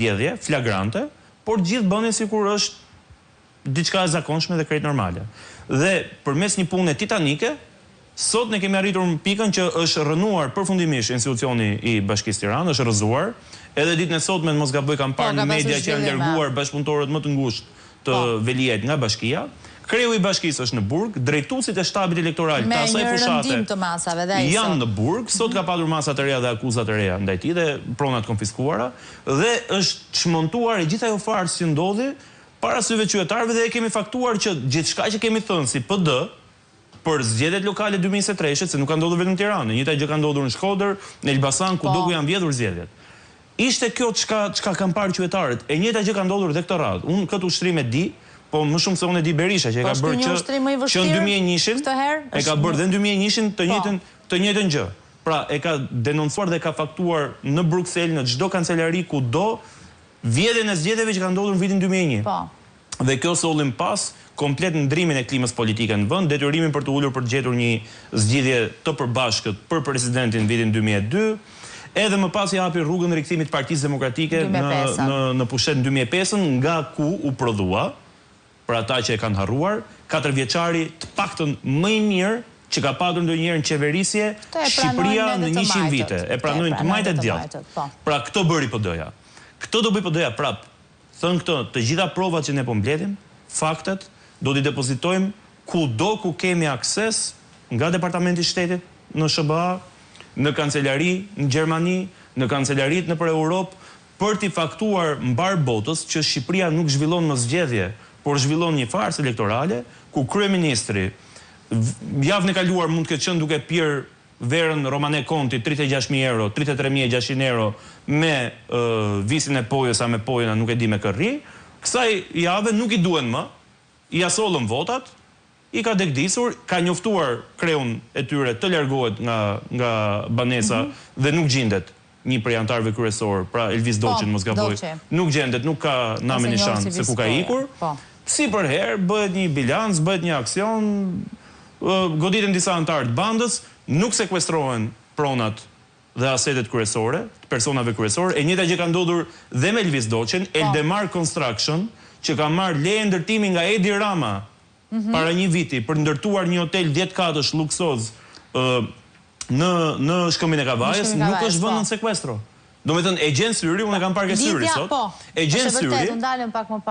zgjedhje flagrante, por gjithë bënë sikur është diçka e zakonshme dhe krejt normale. Dhe përmes një pune titanike, sot ne kemi arritur në pikën që është rënuar përfundimisht institucioni i Bashkisë Tiranë, është rrëzuar. Edhe ditën e sotme, mos gaboj, kam parë në media që janë larguar bashkëpunëtorët më të ngushtë të Veliajt nga bashkia. Kreu i bashkisë është në Burg, drejtuesit e shtabit elektoral të asaj fushate janë në Burg, sot ka padur masa të reja dhe akuzat të reja ndaj tij dhe pronat konfiskuara, dhe është çmontuar e gjithë ajo farsë që ndodhi para syve qytetarëve dhe e kemi faktuar që gjithçka që kemi thënë si PD për zgjedhjet lokale 2023, se nuk ka ndodhur vetëm në Tiranë, njëjta gjë ka ndodhur në Shkodër, në Elbasan, kudo ku janë vjedhur zgjedhjet. Ishte kjo çka kanë parë qytetarët, e njëjta gjë ka ndodhur edhe këtë radhë. Unë këtë ushtrim e di, po më shumë se unë e di Berisha, që e ka bërë që në 2001-shin, e ka bërë dhe në 2001-shin të njëjtën gjë. Pra, e ka denoncuar dhe ka faktuar në Bruxelles, në çdo kancelari kudo, vjedhjen e zgjedhjeve që ka ndodhur në vitin 2001. Dhe kjo sollim pas komplet ndrimin e klimës politike në vend, detyrimin për të ulur për të gjetur një zgjidhje të përbashkët për presidentin në vitin 2002. Edhe më pas i hapi rrugën rikthimit të Partisë Demokratike në pushtet në 2005, nga ku u prodhua, për ata që e kanë harruar, 4 vjeçari të paktën më i mirë që ka patur ndonjëherë në qeverisje Shqipëria në 100 vite. E pranojnë të majtë e djathtë. Pra këtë bëri PD-ja. Këtë do bëj PD-ja prap. Thënë këtë, të gjitha provat që ne po mbledhim, faktet, do t'i depozitojmë kudo ku kemi akses nga Departamenti i Shtetit në SBA, në kancelari në Gjermani, në kancelarit në për Europë, për t'i faktuar mbar botës që Shqipëria nuk zhvillon më zgjedhje, por zhvillon një farsë elektorale, ku kryeministri javën e kaluar mund të ketë qenë duke pirë verën Romane Konti 36.000 euro, 33.600 euro me visin e pojës, a me pojën, nuk e di me kërri, kësaj jave nuk i duen më, i asollën votat, i ka dekdisur, ka njoftuar kreun e tyre të largohet nga banesa dhe nuk gjendet një prej antarëve kryesor, pra Elvis Doçin, mos gaboj, nuk gjendet, nuk ka namin e shanë se ku ka ikur. Si për herë, bëhet një bilans, bëhet një aksion, goditen disa antarë të bandës, nuk sekuestrohen pronat dhe asetet kryesore, personave kryesore, e njëjta gjë ka ndodhur dhe me Elvis Doçin, Eldemar Construction, që ka marrë leje ndërtimi nga Edi Rama para një viti për ndërtuar një hotel 10 katësh luksoz në Shkëmbin e Kavajës, nuk është vënë në sekuestro. Do me thënë, e gjenë syri, unë e kam parë ke syri sot, e gjenë syri,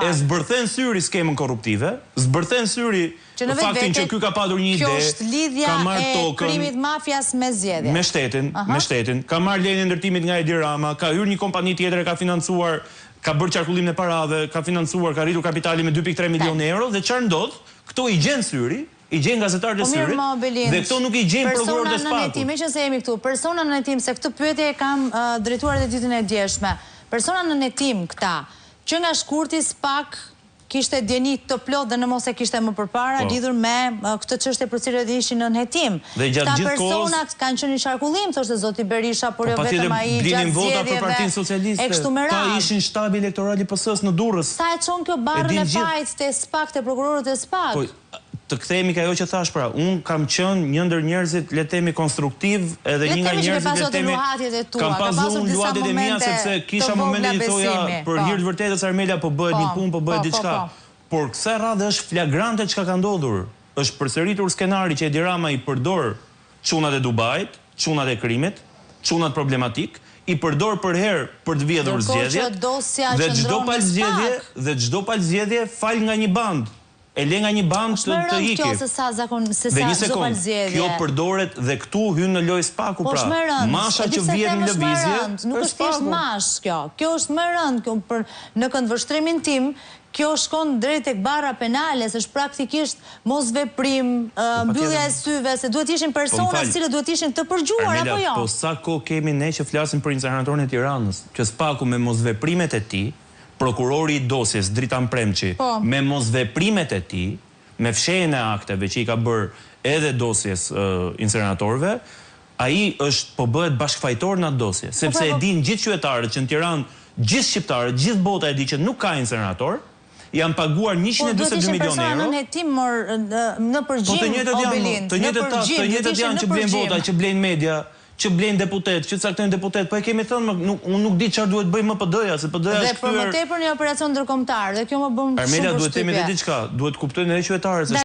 e zbërthen syri skemën korruptive, zbërthen syri faktin që ky ka padur një ide, kjo është lidhja e krimit mafjas me zgjedhje. Me shtetin, ka marrë lejen e ndërtimit nga Edi Rama, ka hyrë një kompani tjetër, ka financuar, ka bërë qarkullim në parave, ka financuar, ka rritur kapitali me 2.3 milion euro, dhe çfarë ndodh? Këto i gjenë syri, i gjenë gazetarët e syrit, dhe këto nuk i gjenë prokurorët e spaku. Me që se jemi këtu, persona në netim, se këtë pyetje e kam drejtuar edhe ditën e djeshme, persona në netim këta, që nga shkurti SPAK kishte djeni të plot dhe në mos e kishte më përpara, lidhur me këtë çështje për cilët ishin në hetim. Këta personat kanë qenë në qarkullim, thoshte zoti Berisha, por jo vetëm ai gjatë zgjedhjeve e kështu me radhë. Ta ishin shtabi elektoral i PS-s në Durrës. Sa e çon kjo barrën e fajt te SPAK, te prokurorët e SPAK? Të kthehemi ka ajo që thash, pra, unë kam qenë një ndër njerëzit, le të themi konstruktiv, edhe një nga njerëzit, le të themi, kam pasur unë luatit e mia, sepse kisha momente që thoja, për hir të vërtetës Armelia, po bëhet një punë, po bëhet diçka. Por kësaj radhe është flagrante çka ka ndodhur. Është përsëritur skenari që Edi Rama i përdor çunat e Dubait, çunat e krimit, çunat problematik, i përdor për herë për të vjedhur zgjedhjet, dhe çdo palë zgjedhje fal nga një band. E le nga një band të iki. Dhe një sekund, kjo përdoret dhe këtu hynë në lojë SPAK-u, pra. Masha që vjen në lëvizje, nuk është thjesht mash kjo. Kjo është më rënd, në këndvështrimin tim, kjo shkon drejt tek barra penale, se është praktikisht mos veprim, mbyllja e syve, se duhet ishin persona cilët duhet ishin të përgjuar, apo jo? Po sa kohë kemi ne që flasim për inceneratorin e Tiranës, që SPAK-u me mos veprimet e tij, prokurori i dosjes, Dritan Premçi, me mosveprimet e tij, me fshehjen e akteve që i ka bërë edhe dosjes inceneratorëve, ai është po bëhet bashkëfajtor në atë dosje, sepse e din gjithë qytetarët që në Tiranë, gjithë shqiptarët, gjithë bota e di që nuk ka incenerator, janë paguar 142 milion euro. Po, në hetim në përgjim, të njëjtët janë që blen vota, që blen media, që blejnë deputet, që caktojnë deputet, po e kemi thënë, unë nuk di çfarë duhet bëj më PD-ja, se PD-ja Dhe është për më tepër një operacion ndërkombëtar, dhe kjo më bën shumë Armelia duhet përshtypje. themi edhe diçka, duhet kuptojnë edhe qytetarët se